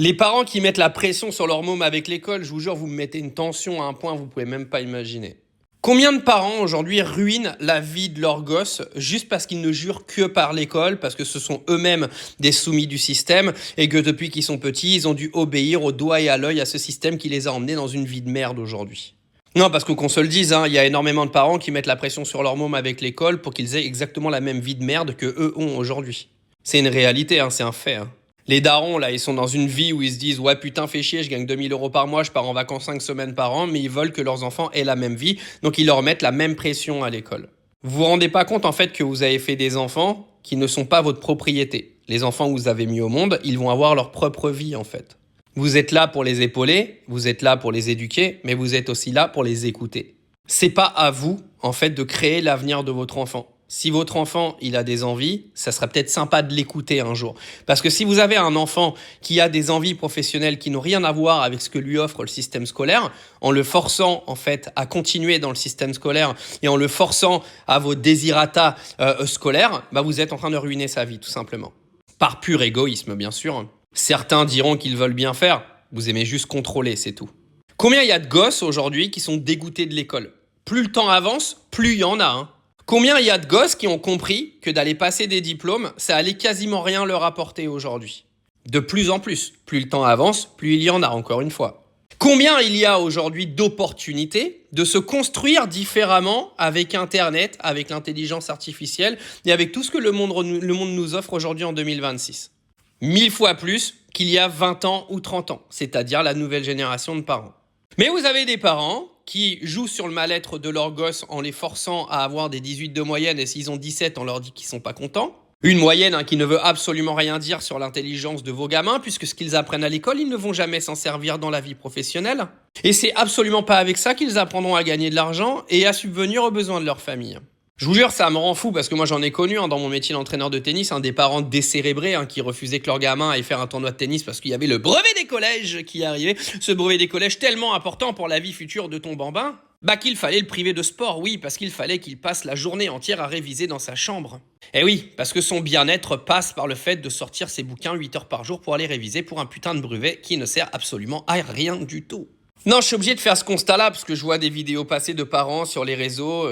Les parents qui mettent la pression sur leur môme avec l'école, je vous jure, vous me mettez une tension à un point que vous pouvez même pas imaginer. Combien de parents aujourd'hui ruinent la vie de leurs gosses juste parce qu'ils ne jurent que par l'école, parce que ce sont eux-mêmes des soumis du système et que depuis qu'ils sont petits, ils ont dû obéir au doigt et à l'œil à ce système qui les a emmenés dans une vie de merde aujourd'hui. Non, parce qu'on se le dise, il y a énormément de parents qui mettent la pression sur leur môme avec l'école pour qu'ils aient exactement la même vie de merde que eux ont aujourd'hui. C'est une réalité, c'est un fait. Les darons, là, ils sont dans une vie où ils se disent « Ouais, putain, fais chier, je gagne 2000 € par mois, je pars en vacances 5 semaines par an », mais ils veulent que leurs enfants aient la même vie, donc ils leur mettent la même pression à l'école. Vous vous rendez pas compte, en fait, que vous avez fait des enfants qui ne sont pas votre propriété. Les enfants que vous avez mis au monde, ils vont avoir leur propre vie, en fait. Vous êtes là pour les épauler, vous êtes là pour les éduquer, mais vous êtes aussi là pour les écouter. C'est pas à vous, en fait, de créer l'avenir de votre enfant. Si votre enfant, il a des envies, ça serait peut-être sympa de l'écouter un jour. Parce que si vous avez un enfant qui a des envies professionnelles qui n'ont rien à voir avec ce que lui offre le système scolaire, en le forçant en fait à continuer dans le système scolaire et en le forçant à vos désirata scolaires, vous êtes en train de ruiner sa vie tout simplement. Par pur égoïsme bien sûr. Certains diront qu'ils veulent bien faire, vous aimez juste contrôler, c'est tout. Combien il y a de gosses aujourd'hui qui sont dégoûtés de l'école? Plus le temps avance, plus il y en a. Combien il y a de gosses qui ont compris que d'aller passer des diplômes, ça allait quasiment rien leur apporter aujourd'hui? De plus en plus. Plus le temps avance, plus il y en a, encore une fois. Combien il y a aujourd'hui d'opportunités de se construire différemment avec Internet, avec l'intelligence artificielle et avec tout ce que le monde nous offre aujourd'hui en 2026? 1000 fois plus qu'il y a 20 ans ou 30 ans, c'est-à-dire la nouvelle génération de parents. Mais vous avez des parents qui jouent sur le mal-être de leurs gosses en les forçant à avoir des 18 de moyenne et s'ils ont 17, on leur dit qu'ils sont pas contents. Une moyenne qui ne veut absolument rien dire sur l'intelligence de vos gamins puisque ce qu'ils apprennent à l'école, ils ne vont jamais s'en servir dans la vie professionnelle. Et c'est absolument pas avec ça qu'ils apprendront à gagner de l'argent et à subvenir aux besoins de leur famille. Je vous jure, ça me rend fou parce que moi j'en ai connu dans mon métier d'entraîneur de tennis, des parents décérébrés qui refusaient que leur gamin aille faire un tournoi de tennis parce qu'il y avait le brevet des collèges qui arrivait. Ce brevet des collèges tellement important pour la vie future de ton bambin, qu'il fallait le priver de sport, oui, parce qu'il fallait qu'il passe la journée entière à réviser dans sa chambre. Et oui, parce que son bien-être passe par le fait de sortir ses bouquins 8 heures par jour pour aller réviser pour un putain de brevet qui ne sert absolument à rien du tout. Non, je suis obligé de faire ce constat-là parce que je vois des vidéos passées de parents sur les réseaux,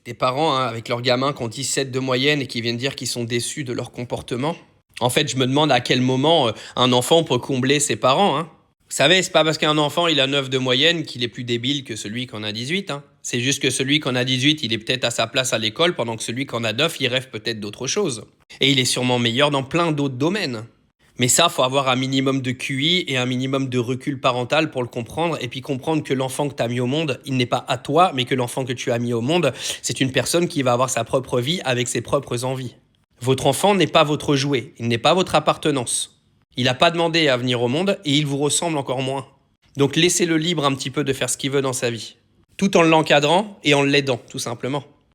des parents avec leurs gamins qui ont 17 de moyenne et qui viennent dire qu'ils sont déçus de leur comportement. En fait, je me demande à quel moment un enfant peut combler ses parents. Vous savez, c'est pas parce qu'un enfant il a 9 de moyenne qu'il est plus débile que celui qui en a 18. C'est juste que celui qui en a 18, il est peut-être à sa place à l'école pendant que celui qui en a 9, il rêve peut-être d'autre chose. Et il est sûrement meilleur dans plein d'autres domaines. Mais ça, faut avoir un minimum de QI et un minimum de recul parental pour le comprendre et puis comprendre que l'enfant que tu as mis au monde, il n'est pas à toi, mais que l'enfant que tu as mis au monde, c'est une personne qui va avoir sa propre vie avec ses propres envies. Votre enfant n'est pas votre jouet, il n'est pas votre appartenance. Il n'a pas demandé à venir au monde et il vous ressemble encore moins. Donc laissez-le libre un petit peu de faire ce qu'il veut dans sa vie, tout en l'encadrant et en l'aidant, tout simplement.